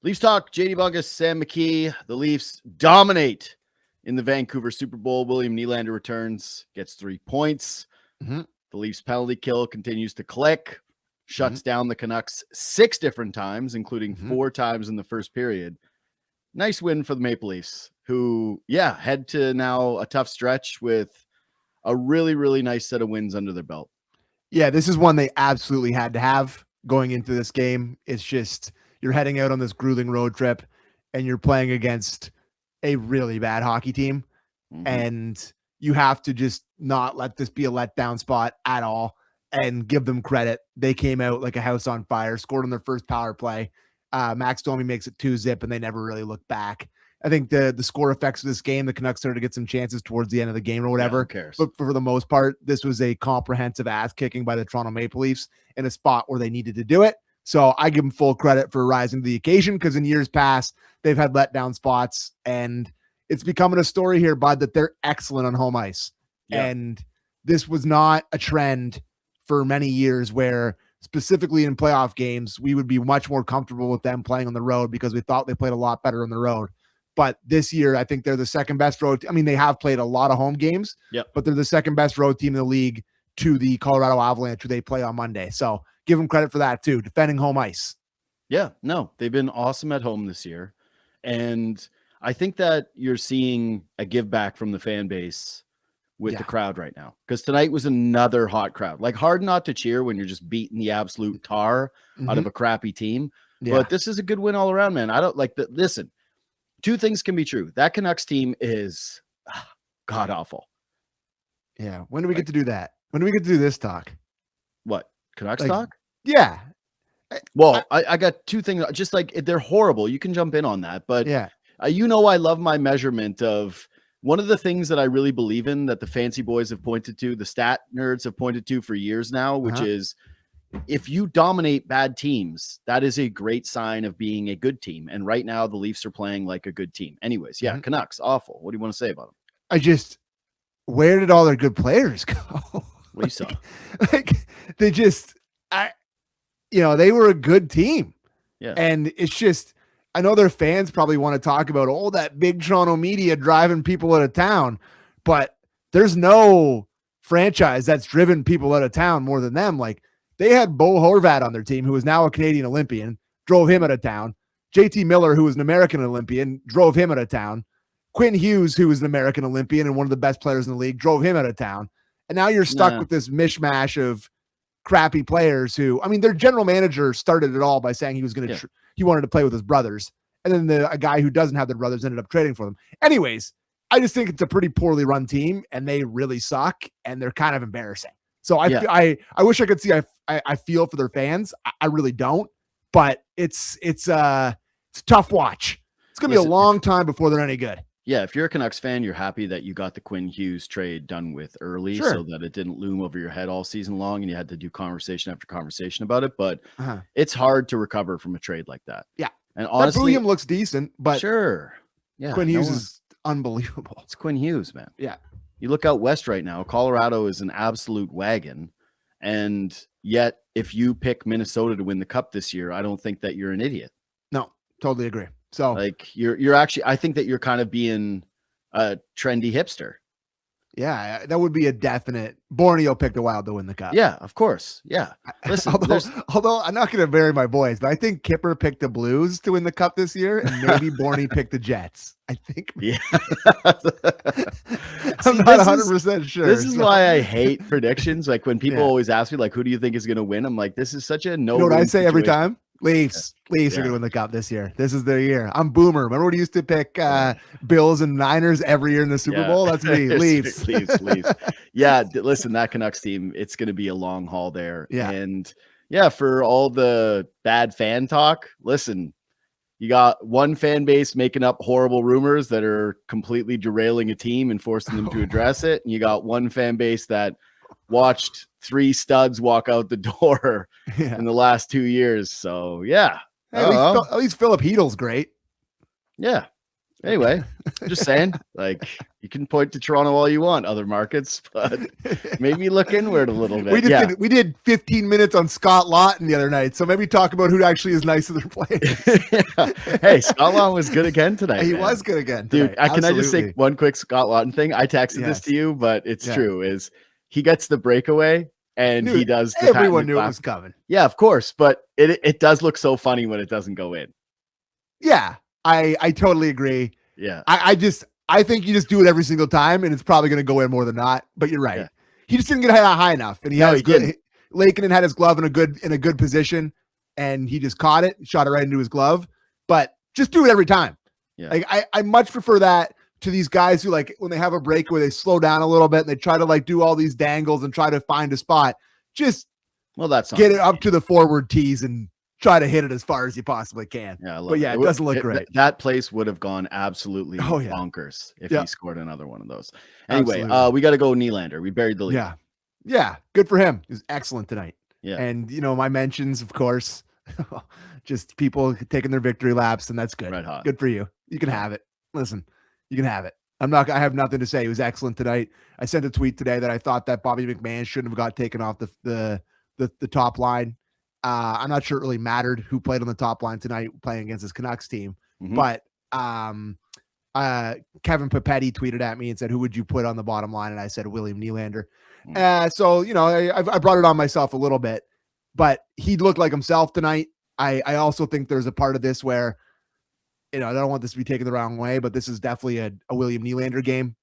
Leafs talk. JD Bunkis, Sam McKee. The Leafs dominate in the Vancouver Super Bowl. William Nylander returns, gets 3 points. Mm-hmm. The Leafs penalty kill continues to click, shuts down the Canucks 6 different times, including 4 times in the first period. Nice win for the Maple Leafs, who, head to now a tough stretch with a really, really nice set of wins under their belt. Yeah, this is one they absolutely had to have going into this game. It's just you're heading out on this grueling road trip and you're playing against a really bad hockey team. And you have to just not let this be a letdown spot at all and give them credit. They came out like a house on fire, scored on their first power play. Max Domi makes it 2-0, and they never really looked back. I think the score effects of this game, the Canucks started to get some chances towards the end of the game or whatever. Who cares? But for the most part, this was a comprehensive ass kicking by the Toronto Maple Leafs in a spot where they needed to do it. So I give them full credit for rising to the occasion, because in years past, they've had letdown spots, and it's becoming a story here, Bud, that they're excellent on home ice. Yeah. And this was not a trend for many years where specifically in playoff games, we would be much more comfortable with them playing on the road because we thought they played a lot better on the road. But this year, I think they're the second best road. I mean, they have played a lot of home games, but they're the second best road team in the league to the Colorado Avalanche, who they play on Monday. So give them credit for that too, defending home ice. Yeah, no, they've been awesome at home this year. And I think that you're seeing a give back from the fan base with the crowd right now, because tonight was another hot crowd. Like, hard not to cheer when you're just beating the absolute tar out of a crappy team. But this is a good win all around, man. I don't like that. Listen, 2 things can be true. That Canucks team is god awful. Yeah. When do we get to do that? When do we get to do this talk? What? Canucks talk? Yeah. Well, I got 2 things. Just like, they're horrible. You can jump in on that. But I love my measurement of one of the things that I really believe in, that the fancy boys have pointed to, the stat nerds have pointed to for years now, which is, if you dominate bad teams, that is a great sign of being a good team. And right now the Leafs are playing like a good team. Anyways, Canucks, awful. What do you want to say about them? Where did all their good players go? What you saw? They were a good team. Yeah. And it's just, I know their fans probably want to talk about that big Toronto media driving people out of town, but there's no franchise that's driven people out of town more than them. Like, they had Bo Horvat on their team, who is now a Canadian Olympian, drove him out of town. JT Miller, who was an American Olympian, drove him out of town. Quinn Hughes, who was an American Olympian and one of the best players in the league, drove him out of town. And now you're stuck with this mishmash of crappy players who, I mean, their general manager started it all by saying he was going to, he wanted to play with his brothers. And then a guy who doesn't have their brothers ended up trading for them. Anyways, I just think it's a pretty poorly run team, and they really suck, and they're kind of embarrassing. So I wish I could see, I feel for their fans. I really don't, but it's a tough watch. It's going to be a long time before they're any good. Yeah, if you're a Canucks fan, you're happy that you got the Quinn Hughes trade done with early, so that it didn't loom over your head all season long and you had to do conversation after conversation about it. But it's hard to recover from a trade like that. Yeah. And honestly, William looks decent, but Quinn Hughes is unbelievable. It's Quinn Hughes, man. Yeah. You look out west right now, Colorado is an absolute wagon. And yet, if you pick Minnesota to win the cup this year, I don't think that you're an idiot. No, totally agree. So, like, you're actually, I think that you're kind of being a trendy hipster. Yeah, that would be a definite. Borneo picked the Wild to win the cup. Yeah, of course. Yeah. Listen, although I'm not going to bury my boys, but I think Kipper picked the Blues to win the cup this year, and maybe Borney picked the Jets. I think. Yeah. I'm not 100% sure. This is why I hate predictions. Like, when people always ask me, like, who do you think is going to win? I'm like, this is such a no. You know what I say every time? Leafs are going to win the cup this year. This is their year. I'm Boomer. Remember when he used to pick Bills and Niners every year in the Super Bowl? That's me. Leafs. Leafs. Yeah, listen, that Canucks team, it's going to be a long haul there. Yeah. And for all the bad fan talk, listen, you got one fan base making up horrible rumors that are completely derailing a team and forcing them to address it. And you got one fan base that watched 3 studs walk out the door in the last 2 years. So, at least Philip Heedle's great. Yeah. Anyway, just saying, like, you can point to Toronto all you want, other markets, but maybe look inward a little bit. We did 15 minutes on Scott Laughton the other night, so maybe talk about who actually is nice to their players. Hey, Scott Laughton was good again tonight. He was good again tonight. Dude, can I just say one quick Scott Laughton thing? I texted this to you, but it's true. Is he gets the breakaway and he does. Everyone knew it was coming. Yeah, of course, but it does look so funny when it doesn't go in. Yeah. I totally agree. Yeah. I think you just do it every single time and it's probably going to go in more than not, but you're right. Yeah. He just didn't get high enough and he good. Lakeinen had his glove in a good position and he just caught it, shot it right into his glove, but just do it every time. Yeah. Like I much prefer that to these guys who, like, when they have a breakaway, they slow down a little bit and they try to like do all these dangles and try to find a spot. Just get it up to the forward tees and try to hit it as far as you possibly can. Yeah, it doesn't look great. That place would have gone absolutely bonkers if he scored another one of those. Anyway, we got to go Nylander. We buried the lead. Yeah, good for him. He was excellent tonight. Yeah, and my mentions, of course, just people taking their victory laps, and that's good. Red hot. Good for you. You can have it. Listen, you can have it. I have nothing to say. He was excellent tonight. I sent a tweet today that I thought that Bobby McMahon shouldn't have got taken off the top line. I'm not sure it really mattered who played on the top line tonight playing against this Canucks team, but Kevin Papetti tweeted at me and said, who would you put on the bottom line? And I said, William Nylander. So, I brought it on myself a little bit, but he looked like himself tonight. I also think there's a part of this where, I don't want this to be taken the wrong way, but this is definitely a William Nylander game,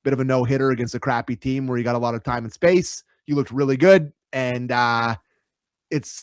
bit of a no-hitter against a crappy team where he got a lot of time and space. He looked really good. And,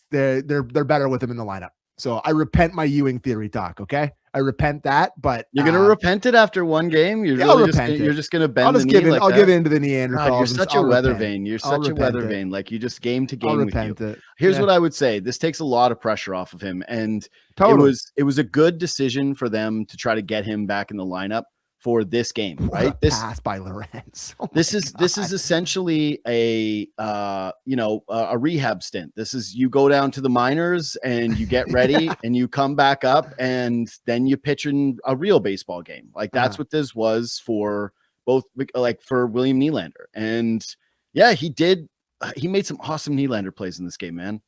they're better with him in the lineup. So I repent my Ewing theory talk. Okay. I repent that, but you're going to repent it after one game. You're just going to bend the knee. I'll give in to the Neanderthals. God, you're such a weather vane. You're such a weather vane. Like you just game to game with you. Here's what I would say. This takes a lot of pressure off of him. And it was a good decision for them to try to get him back in the lineup for this game, right? This pass by Lorenz. This is essentially a rehab stint. This is, you go down to the minors and you get ready and you come back up and then you pitch in a real baseball game. Like that's what this was for both, like for William Nylander. And yeah, he made some awesome Nylander plays in this game, man.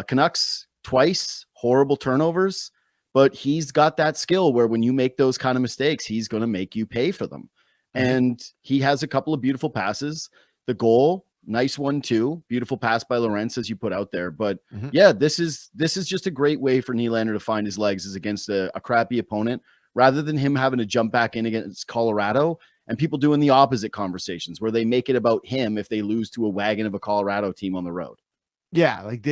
Canucks twice, horrible turnovers. But he's got that skill where when you make those kind of mistakes, he's going to make you pay for them. And he has a couple of beautiful passes. The goal, nice one too. Beautiful pass by Lorenz, as you put out there. But yeah, this is just a great way for Nylander to find his legs, is against a crappy opponent, rather than him having to jump back in against Colorado and people doing the opposite conversations where they make it about him if they lose to a wagon of a Colorado team on the road. Yeah, like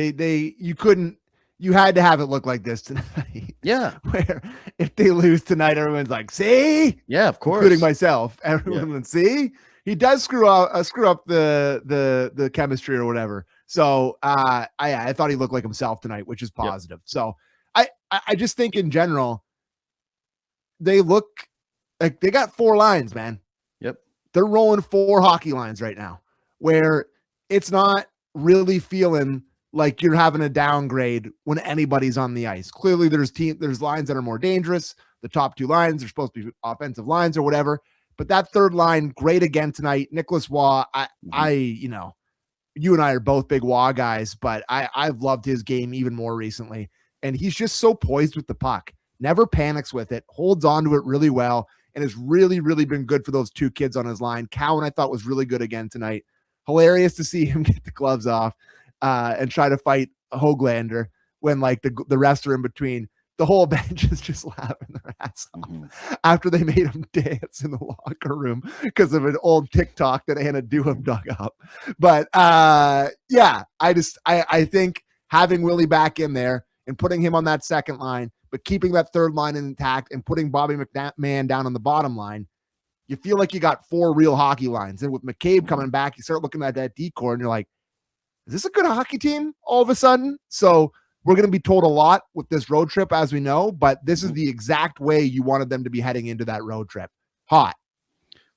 you had to have it look like this tonight. Yeah. Where if they lose tonight, everyone's like, see? Yeah, of course. Including myself. Everyone would see. He does screw up the chemistry or whatever. So I thought he looked like himself tonight, which is positive. Yep. So I just think in general, they look like they got 4 lines, man. Yep. They're rolling 4 hockey lines right now where it's not really feeling like you're having a downgrade when anybody's on the ice. Clearly there's lines that are more dangerous. The top 2 lines are supposed to be offensive lines or whatever, but that third line, great again tonight. Nicholas Waugh, you and I are both big Waugh guys, but I've loved his game even more recently. And he's just so poised with the puck, never panics with it, holds on to it really well, and has really, really been good for those 2 kids on his line. Cowan, I thought, was really good again tonight. Hilarious to see him get the gloves off and try to fight Höglander when like the refs are in between. The whole bench is just laughing their ass off after they made him dance in the locker room because of an old TikTok that Anna Duham dug up. But yeah, I think having Willie back in there and putting him on that second line, but keeping that third line intact and putting Bobby McMahon down on the bottom line, you feel like you got 4 real hockey lines. And with McCabe coming back, you start looking at that decor and you're like, is this a good hockey team all of a sudden? So we're going to be told a lot with this road trip, as we know, but this is the exact way you wanted them to be heading into that road trip. Hot,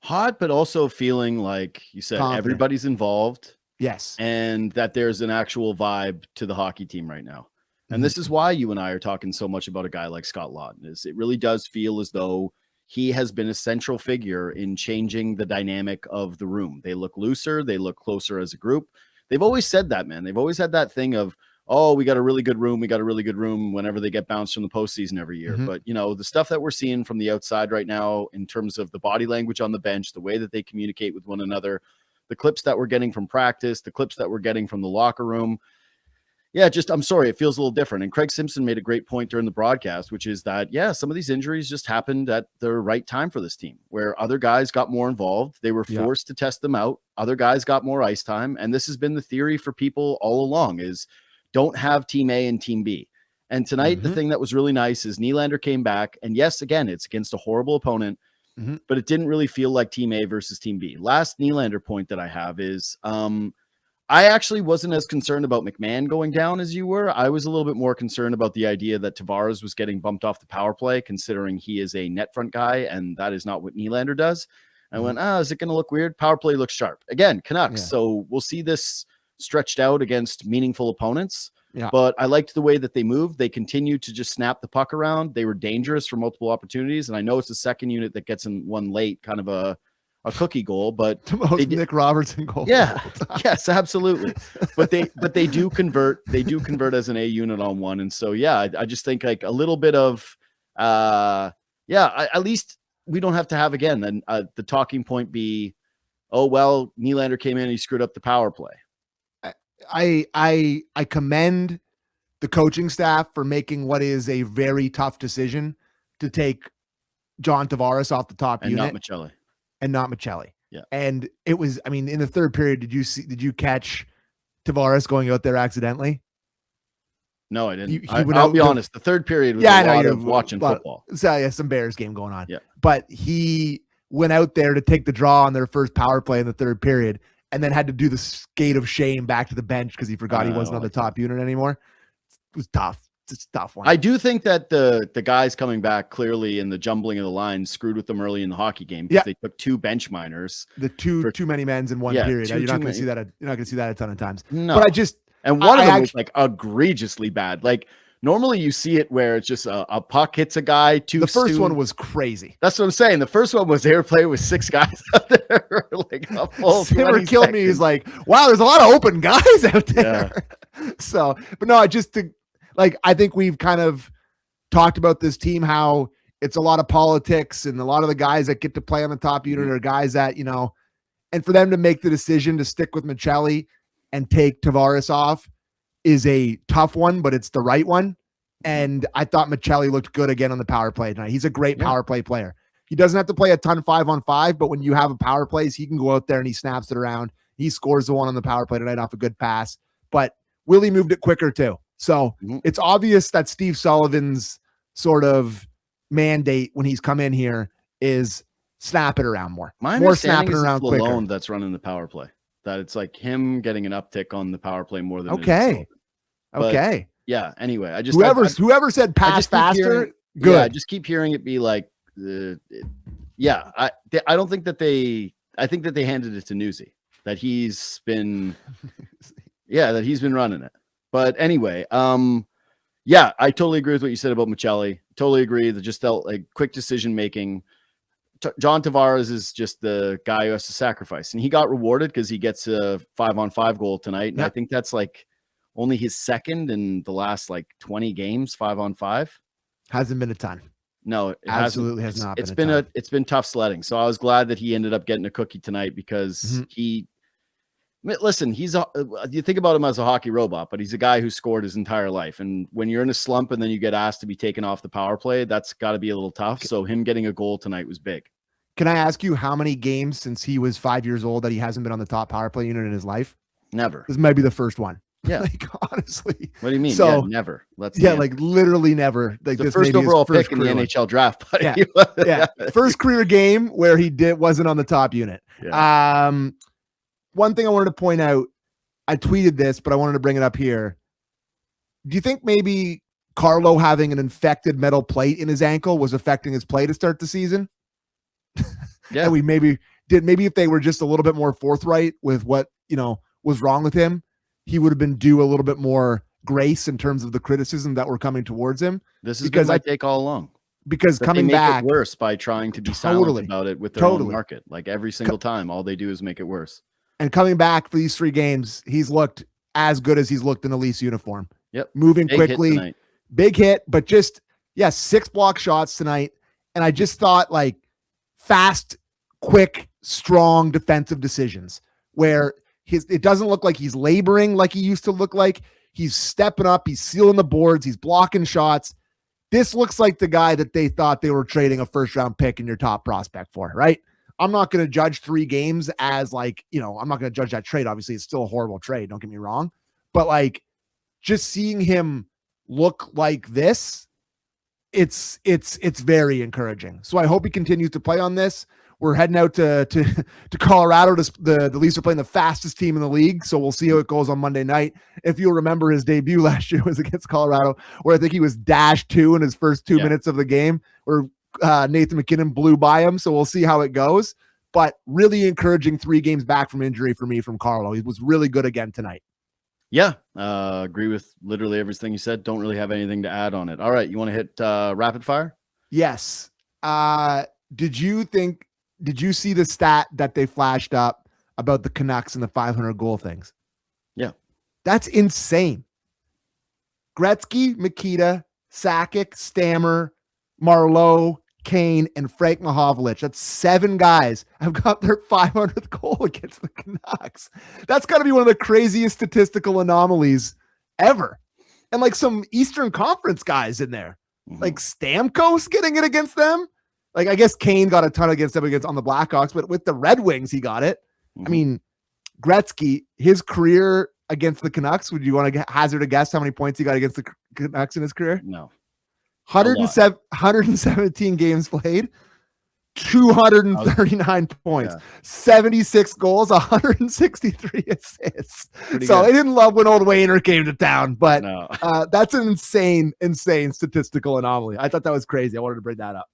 but also feeling like you said, confident. Everybody's involved. Yes. And that there's an actual vibe to the hockey team right now. And this is why you and I are talking so much about a guy like Scott Laughton. Is it really does feel as though he has been a central figure in changing the dynamic of the room. They look looser. They look closer as a group. They've always said that, man. They've always had that thing of, oh, we got a really good room. We got a really good room whenever they get bounced from the postseason every year. But, the stuff that we're seeing from the outside right now in terms of the body language on the bench, the way that they communicate with one another, the clips that we're getting from practice, the clips that we're getting from the locker room. Yeah, I'm sorry, it feels a little different. And Craig Simpson made a great point during the broadcast, which is that, some of these injuries just happened at the right time for this team, where other guys got more involved. They were forced to test them out. Other guys got more ice time. And this has been the theory for people all along, is don't have team A and team B. And tonight, the thing that was really nice is Nylander came back. And yes, again, it's against a horrible opponent, but it didn't really feel like team A versus team B. Last Nylander point that I have is, I actually wasn't as concerned about McMahon going down as you were. I was a little bit more concerned about the idea that Tavares was getting bumped off the power play, considering he is a net front guy, and that is not what Nylander does. I went, is it going to look weird? Power play looks sharp. Again, Canucks. So we'll see this stretched out against meaningful opponents. But I liked the way that they moved. They continued to just snap the puck around. They were dangerous for multiple opportunities. And I know it's the second unit that gets in one late, kind of a cookie goal, but the most Nick Robertson goal. Yeah. Yes, absolutely. But they do convert. They do convert as an A unit on one. And so, I just think like a little bit of, at least we don't have to have again, then the talking point be, oh, well, Nylander came in and he screwed up the power play. I commend the coaching staff for making what is a very tough decision to take John Tavares off the top and unit. Not Michelli. Yeah. And it was, in the third period, did you catch Tavares going out there accidentally? No, I didn't. I'll be honest. The third period was a lot of watching football. So some Bears game going on. Yeah. But he went out there to take the draw on their first power play in the third period, and then had to do the skate of shame back to the bench because he forgot he wasn't on the top unit anymore. It was tough. It's a tough one. I do think that the guys coming back clearly in the jumbling of the lines screwed with them early in the hockey game because they took two bench minors. The too many men's in one period. You're not going to see that. You're not going to see that a ton of times. No. But one of them was like egregiously bad. Like normally you see it where it's just a puck hits a guy too The first soon. one was crazy. That's what I'm saying. The first one was they were playing with six guys out there. Like a full Simmer killed me. He's like, wow, there's a lot of open guys out there. Yeah. So, but no, I think we've kind of talked about this team, how it's a lot of politics and a lot of the guys that get to play on the top unit are guys that, and for them to make the decision to stick with Michelli and take Tavares off is a tough one, but it's the right one. And I thought Michelli looked good again on the power play tonight. He's a great power play player. He doesn't have to play a ton 5-on-5, but when you have a power plays, he can go out there and he snaps it around. He scores the one on the power play tonight off a good pass, but Willie moved it quicker too. So it's obvious that Steve Sullivan's sort of mandate when he's come in here is snap it around more. More snapping around quicker. Alone that's running the power play. That it's like him getting an uptick on the power play more than okay. Yeah. Anyway, I just whoever said pass faster. Good. Yeah, I just keep hearing it be like, I don't think that I think that they handed it to Newsy, that he's been running it. But anyway, I totally agree with what you said about Michelli. Totally agree that just felt like quick decision making. John Tavares is just the guy who has to sacrifice, and he got rewarded because he gets a 5-on-5 goal tonight. And I think that's like only his second in the last 20 games, 5-on-5. Hasn't been a ton. No, it absolutely has not. It's been tough sledding. So I was glad that he ended up getting a cookie tonight because listen, you think about him as a hockey robot, but he's a guy who scored his entire life. And when you're in a slump and then you get asked to be taken off the power play, that's got to be a little tough. So him getting a goal tonight was big. Can I ask you how many games since he was 5 years old that he hasn't been on the top power play unit in his life? Never. This might be the first one. Yeah. Honestly. What do you mean? So, never. Literally never. Like the first overall pick in the NHL draft. Buddy. Yeah. First career game where he wasn't on the top unit. Yeah. One thing I wanted to point out, I tweeted this, but I wanted to bring it up here. Do you think maybe Carlo having an infected metal plate in his ankle was affecting his play to start the season? Yeah. And maybe if they were just a little bit more forthright with what, was wrong with him, he would have been due a little bit more grace in terms of the criticism that were coming towards him. This is because I take all along. because but coming they make back it worse by trying to be silent about it with their own market. Like every single time, all they do is make it worse. And coming back for these 3 games, he's looked as good as he's looked in the Leafs uniform. Yep. Moving quickly, big hit, but just, 6 block shots tonight. And I just thought like fast, quick, strong defensive decisions where it doesn't look like he's laboring like he used to look like. He's stepping up. He's sealing the boards. He's blocking shots. This looks like the guy that they thought they were trading a first-round pick in your top prospect for, right? I'm not going to judge 3 games as like, I'm not going to judge that trade. Obviously, it's still a horrible trade. Don't get me wrong. But like just seeing him look like this, it's very encouraging. So I hope he continues to play on this. We're heading out to Colorado. The Leafs are playing the fastest team in the league, so we'll see how it goes on Monday night. If you'll remember, his debut last year was against Colorado, where I think he was -2 in his first 2 minutes of the game, where Nathan McKinnon blew by him. So we'll see how it goes. But really encouraging 3 games back from injury for me from Carlo. He was really good again tonight. Yeah, agree with literally everything you said. Don't really have anything to add on it. All right, you want to hit rapid fire? Yes. Did you see the stat that they flashed up about the Canucks and the 500 goal things? Yeah. That's insane. Gretzky, Mikita, Sakic, Stammer, Marleau, Kane, and Frank Mahovlich. That's 7 guys have got their 500th goal against the Canucks. That's got to be one of the craziest statistical anomalies ever. And like some Eastern Conference guys in there, like Stamkos getting it against them. Like, I guess Kane got a ton against them on the Blackhawks, but with the Red Wings, he got it. I mean, Gretzky, his career against the Canucks, would you want to hazard a guess how many points he got against the Canucks in his career? No. 117 games played, 239 points, 76 goals, 163 assists. Pretty so good. I didn't love when old Wayner came to town, but that's an insane statistical anomaly. I thought that was crazy. I wanted to bring that up.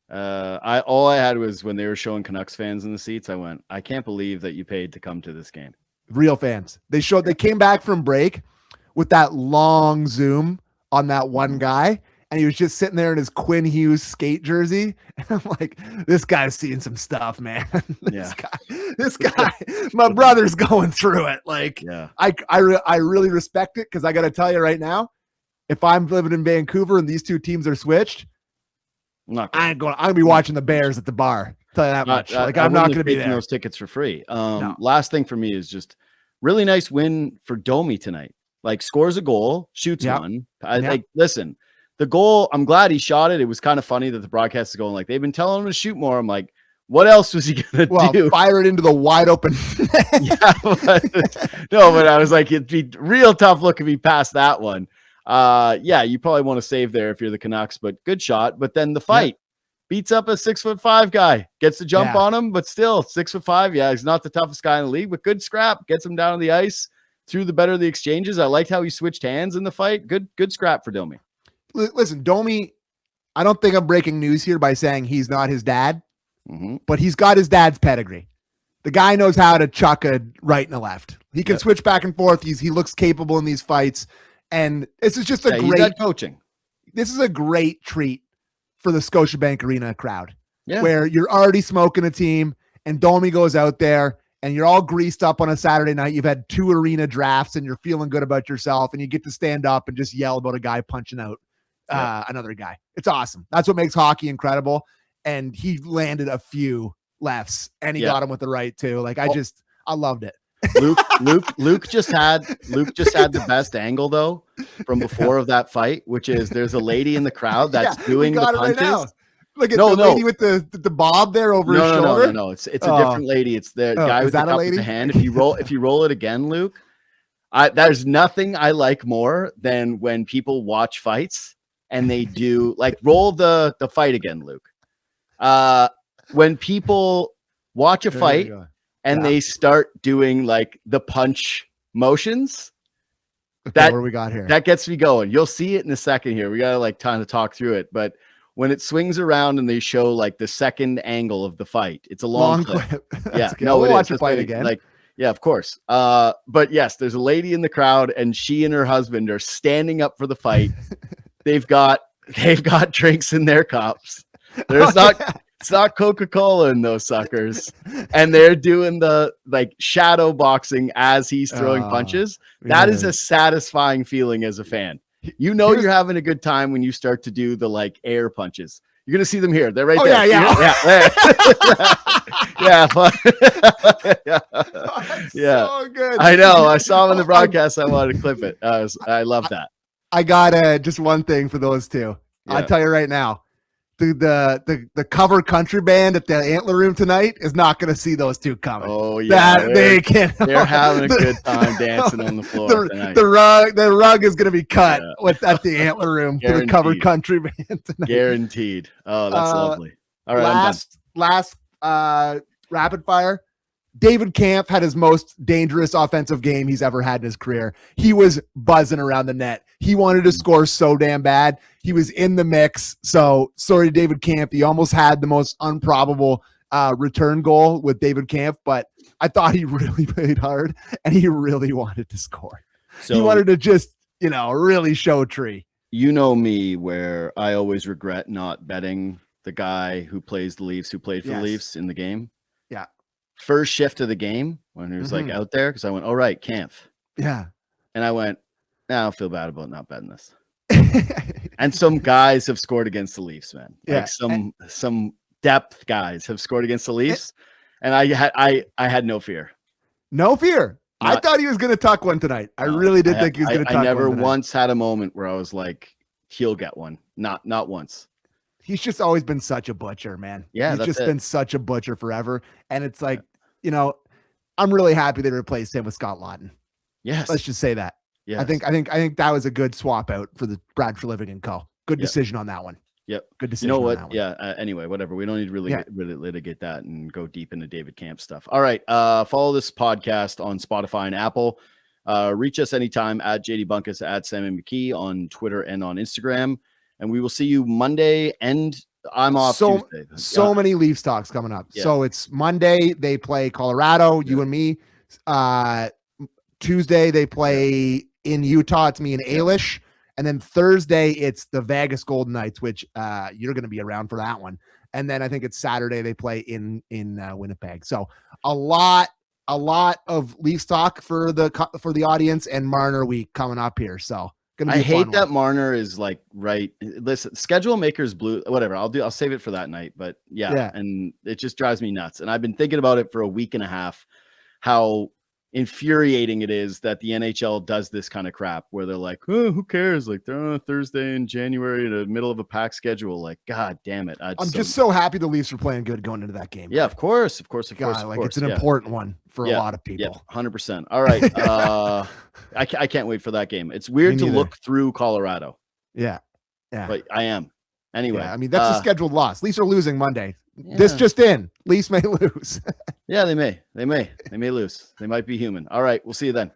All I had was when they were showing Canucks fans in the seats, I went, I can't believe that you paid to come to this game. Real fans. They came back from break with that long zoom on that one guy, and he was just sitting there in his Quinn Hughes skate jersey. And I'm like, this guy's seeing some stuff, man. This guy, my brother's going through it. Like, I really respect it, because I got to tell you right now, if I'm living in Vancouver and these 2 teams are switched, I'm gonna be watching the Bears at the bar. Tell you that much. I'm not gonna be there. Those tickets for free. Last thing for me is just really nice win for Domi tonight. Like, scores a goal, shoots one. Listen, the goal, I'm glad he shot it. It was kind of funny that the broadcast is going like, they've been telling him to shoot more. I'm like, what else was he gonna do? Fire it into the wide open. But I was like, it'd be real tough look if he passed that one. You probably want to save there if you're the Canucks, but good shot. But then the fight beats up a 6'5" guy, gets the jump on him, but still 6'5". Yeah, he's not the toughest guy in the league, but good scrap, gets him down on the ice through the better of the exchanges. I liked how he switched hands in the fight. Good scrap for Domi. Listen, Domi, I don't think I'm breaking news here by saying he's not his dad, but he's got his dad's pedigree. The guy knows how to chuck a right and a left. He can switch back and forth. He looks capable in these fights. And this is just a great coaching. This is a great treat for the Scotiabank Arena crowd, where you're already smoking a team, and Domi goes out there, and you're all greased up on a Saturday night. You've had 2 arena drafts, and you're feeling good about yourself, and you get to stand up and just yell about a guy punching out another guy. It's awesome. That's what makes hockey incredible. And he landed a few lefts, and he got him with the right too. Like, I loved it. Luke just had the best angle though from before of that fight, which is there's a lady in the crowd that's doing the punches. Right, look at the lady with the bob there over his shoulder. No, it's a different lady. It's the guy with the cup with the hand. If you roll it again, Luke, there's nothing I like more than when people watch fights and they do like roll the fight again, Luke. When people watch a fight and they start doing like the punch motions. What do we got here? That gets me going. You'll see it in a second here. We gotta like time to talk through it. But when it swings around and they show like the second angle of the fight, it's a long clip. We'll watch the fight again. Like, yeah, of course. But yes, there's a lady in the crowd, and she and her husband are standing up for the fight. They've got they've got drinks in their cups. There's it's not Coca-Cola in those suckers. And they're doing the like shadow boxing as he's throwing punches. That is a satisfying feeling as a fan. You know you're having a good time when you start to do the like air punches. You're gonna see them here. They're right there. Yeah. So good. I know. I saw them in the broadcast. I wanted to clip it. I love that. I got just one thing for those two. Yeah. I'll tell you right now. The cover country band at the Antler Room tonight is not going to see those two coming. Oh yeah, they can. They're having a good time dancing on the floor tonight. The rug is going to be cut at the Antler Room for the cover country band tonight. Guaranteed. Oh, that's lovely. All right, last rapid fire. David Kampf had his most dangerous offensive game he's ever had in his career. He was buzzing around the net. He wanted to score so damn bad. He was in the mix. So sorry, David Kampf. He almost had the most improbable return goal with David Kampf, but I thought he really played hard and he really wanted to score. So he wanted to just, really show tree. You know me, where I always regret not betting the guy who plays the Leafs, who played for the Leafs in the game. Yeah. First shift of the game when he was like out there, because I went, all right, Kampf. Yeah. And I went, I don't feel bad about not betting this. And some guys have scored against the Leafs, man. Like some depth guys have scored against the Leafs. And I had no fear. No fear. I thought he was going to tuck one tonight. I really did think he was going to tuck one. I never once had a moment where I was like, he'll get one. Not once. He's just always been such a butcher, man. Yeah, he's just been such a butcher forever. And it's like, I'm really happy they replaced him with Scott Laughton. Yes. Let's just say that. Yes. I think that was a good swap out for the Brad Treliving and co. Good decision on that one. Yep. Good decision. You know what? Yeah. Anyway, whatever. We don't need to really litigate that and go deep into David Kampf stuff. All right. Follow this podcast on Spotify and Apple. Reach us anytime at JD Bunkis, at Sam McKee on Twitter and on Instagram. And we will see you Monday, and I'm off Tuesday. So many Leafs talks coming up. Yeah. So it's Monday, they play Colorado, you and me. Tuesday, they play in Utah. It's me and Ailish. And then Thursday, it's the Vegas Golden Knights, which you're going to be around for that one. And then I think it's Saturday, they play in Winnipeg. So a lot of Leafs talk for the audience, and Marner week coming up here. So I hate that Marner is like, right. Listen, schedule makers blue, whatever. I'll save it for that night. But yeah. And it just drives me nuts. And I've been thinking about it for a week and a half, how infuriating it is that the NHL does this kind of crap where they're like, oh, who cares? Like, they're on a Thursday in January in the middle of a packed schedule. Like, God damn it. I'm just so happy the Leafs are playing good going into that game. Yeah, of course. It's an important one for a lot of people. Yeah, 100%. All right. I can't wait for that game. It's weird to look through Colorado. Yeah. But I am. Anyway. Yeah, I mean, that's a scheduled loss. Leafs are losing Monday. Yeah. This just in. Leafs may lose. Yeah, they may. They may lose. They might be human. All right. We'll see you then.